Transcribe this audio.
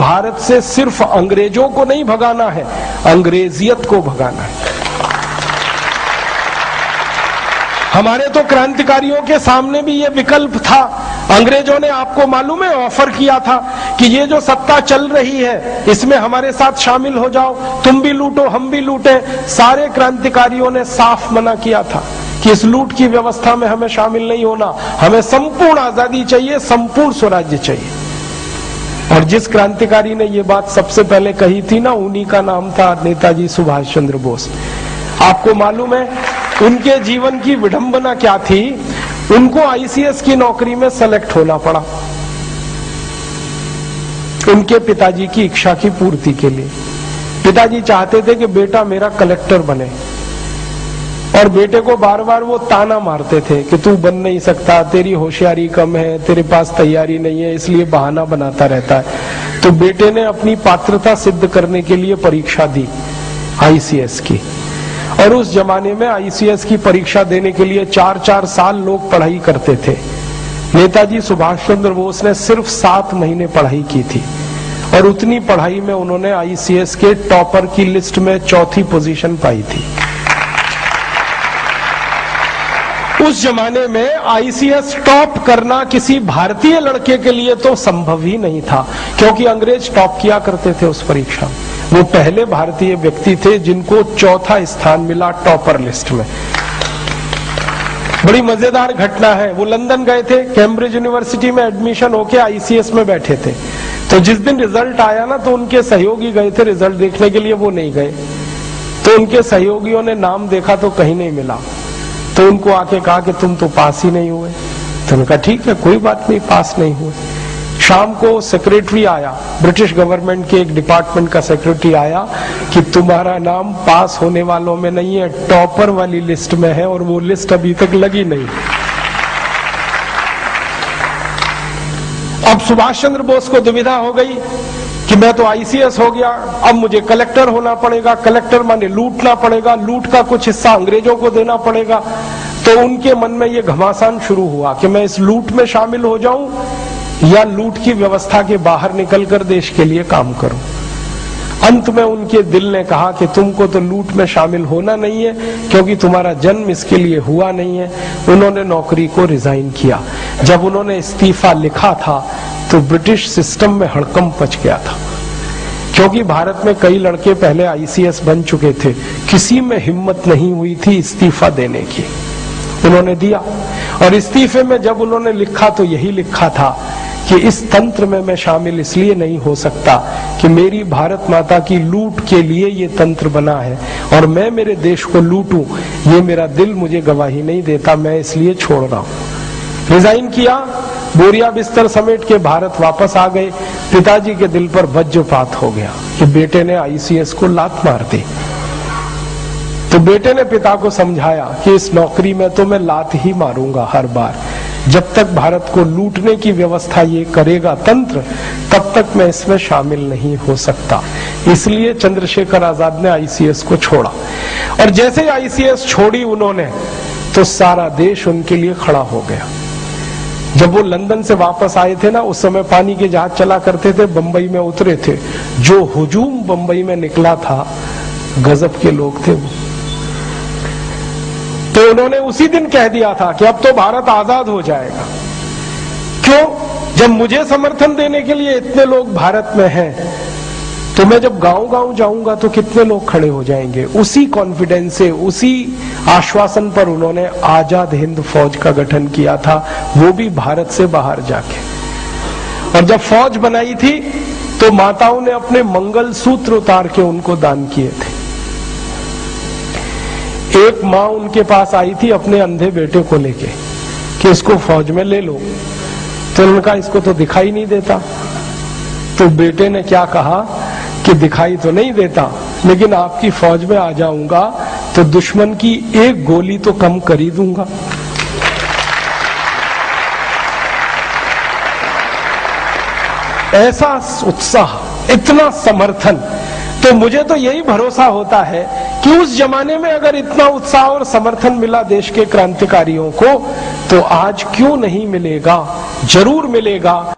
भारत से सिर्फ अंग्रेजों को नहीं भगाना है, अंग्रेजियत को भगाना है। हमारे तो क्रांतिकारियों के सामने भी ये विकल्प था। अंग्रेजों ने, आपको मालूम है, ऑफर किया था कि ये जो सत्ता चल रही है इसमें हमारे साथ शामिल हो जाओ, तुम भी लूटो हम भी लूटे। सारे क्रांतिकारियों ने साफ मना किया था कि इस लूट की व्यवस्था में हमें शामिल नहीं होना, हमें संपूर्ण आजादी चाहिए, संपूर्ण स्वराज्य चाहिए। और जिस क्रांतिकारी ने ये बात सबसे पहले कही थी ना, उन्हीं का नाम था नेताजी सुभाष चंद्र बोस। आपको मालूम है उनके जीवन की विडंबना क्या थी? उनको आईसीएस की नौकरी में सेलेक्ट होना पड़ा उनके पिताजी की इच्छा की पूर्ति के लिए। पिताजी चाहते थे कि बेटा मेरा कलेक्टर बने, और बेटे को बार बार वो ताना मारते थे कि तू बन नहीं सकता, तेरी होशियारी कम है, तेरे पास तैयारी नहीं है, इसलिए बहाना बनाता रहता है। तो बेटे ने अपनी पात्रता सिद्ध करने के लिए परीक्षा दी आईसीएस की, और उस जमाने में आईसीएस की परीक्षा देने के लिए 4-4 साल लोग पढ़ाई करते थे। नेताजी सुभाष चंद्र बोस ने सिर्फ 7 महीने पढ़ाई की थी, और उतनी पढ़ाई में उन्होंने आईसीएस के टॉपर की लिस्ट में 4थी पोजीशन पाई थी। उस जमाने में आईसीएस टॉप करना किसी भारतीय लड़के के लिए तो संभव ही नहीं था, क्योंकि अंग्रेज टॉप किया करते थे उस परीक्षा में। वो पहले भारतीय व्यक्ति थे जिनको 4था स्थान मिला टॉपर लिस्ट में। बड़ी मजेदार घटना है, वो लंदन गए थे, कैम्ब्रिज यूनिवर्सिटी में एडमिशन होके आईसीएस में बैठे थे। तो जिस दिन रिजल्ट आया ना, तो उनके सहयोगी गए थे रिजल्ट देखने के लिए, वो नहीं गए। तो उनके सहयोगियों ने नाम देखा तो कहीं नहीं मिला, तो उनको आके कहा कि तुम तो पास ही नहीं हुए। तो उन्होंने कहा ठीक है कोई बात नहीं, पास नहीं हुए। शाम को सेक्रेटरी आया, ब्रिटिश गवर्नमेंट के एक डिपार्टमेंट का सेक्रेटरी आया कि तुम्हारा नाम पास होने वालों में नहीं है, टॉपर वाली लिस्ट में है, और वो लिस्ट अभी तक लगी नहीं। अब सुभाष चंद्र बोस को दुविधा हो गई कि मैं तो आईसीएस हो गया, अब मुझे कलेक्टर होना पड़ेगा, कलेक्टर माने लूटना पड़ेगा, लूट का कुछ हिस्सा अंग्रेजों को देना पड़ेगा। तो उनके मन में ये घमासान शुरू हुआ कि मैं इस लूट में शामिल हो जाऊं या लूट की व्यवस्था के बाहर निकलकर देश के लिए काम करूं। अंत में उनके दिल ने कहा कि तुमको तो लूट में शामिल होना नहीं है, क्योंकि तुम्हारा जन्म इसके लिए हुआ नहीं है। उन्होंने नौकरी को रिजाइन किया। जब उन्होंने इस्तीफा लिखा था तो ब्रिटिश सिस्टम में हड़कंप मच गया था, क्योंकि भारत में कई लड़के पहले आईसीएस बन चुके थे, किसी में हिम्मत नहीं हुई थी इस्तीफा देने की। उन्होंने दिया, और इस्तीफे में जब उन्होंने लिखा तो यही लिखा था कि इस तंत्र में मैं शामिल इसलिए नहीं हो सकता कि मेरी भारत माता की लूट के लिए ये तंत्र बना है, और मैं मेरे देश को लूटूं ये मेरा दिल मुझे गवाही नहीं देता, मैं इसलिए छोड़ रहा हूं। रिजाइन किया, बोरिया बिस्तर समेट के भारत वापस आ गए। पिताजी के दिल पर वज्रपात हो गया कि बेटे ने आईसीएस को लात मार दी। तो बेटे ने पिता को समझाया कि इस नौकरी में तो मैं लात ही मारूंगा हर बार, जब तक भारत को लूटने की व्यवस्था ये करेगा तंत्र, तब तक मैं इसमें शामिल नहीं हो सकता। इसलिए चंद्रशेखर आजाद ने आईसीएस को छोड़ा, और जैसे आईसीएस छोड़ी उन्होंने, तो सारा देश उनके लिए खड़ा हो गया। जब वो लंदन से वापस आए थे ना, उस समय पानी के जहाज चला करते थे, बंबई में उतरे थे, जो हुजूम बंबई में निकला था, गजब के लोग थे वो। तो उन्होंने उसी दिन कह दिया था कि अब तो भारत आजाद हो जाएगा। क्यों? जब मुझे समर्थन देने के लिए इतने लोग भारत में हैं, तो मैं जब गांव-गांव जाऊंगा तो कितने लोग खड़े हो जाएंगे। उसी कॉन्फिडेंस से, उसी आश्वासन पर उन्होंने आजाद हिंद फौज का गठन किया था, वो भी भारत से बाहर जाके। और जब फौज बनाई थी तो माताओं ने अपने मंगल सूत्र उतार के उनको दान किए थे। एक माँ उनके पास आई थी अपने अंधे बेटे को लेके कि इसको फौज में ले लो। तो उन्होंने कहा इसको तो दिखाई नहीं देता। तो बेटे ने क्या कहा कि दिखाई तो नहीं देता, लेकिन आपकी फौज में आ जाऊंगा तो दुश्मन की एक गोली तो कम कर ही दूंगा। ऐसा उत्साह, इतना समर्थन। तो मुझे तो यही भरोसा होता है कि उस जमाने में अगर इतना उत्साह और समर्थन मिला देश के क्रांतिकारियों को, तो आज क्यों नहीं मिलेगा, जरूर मिलेगा।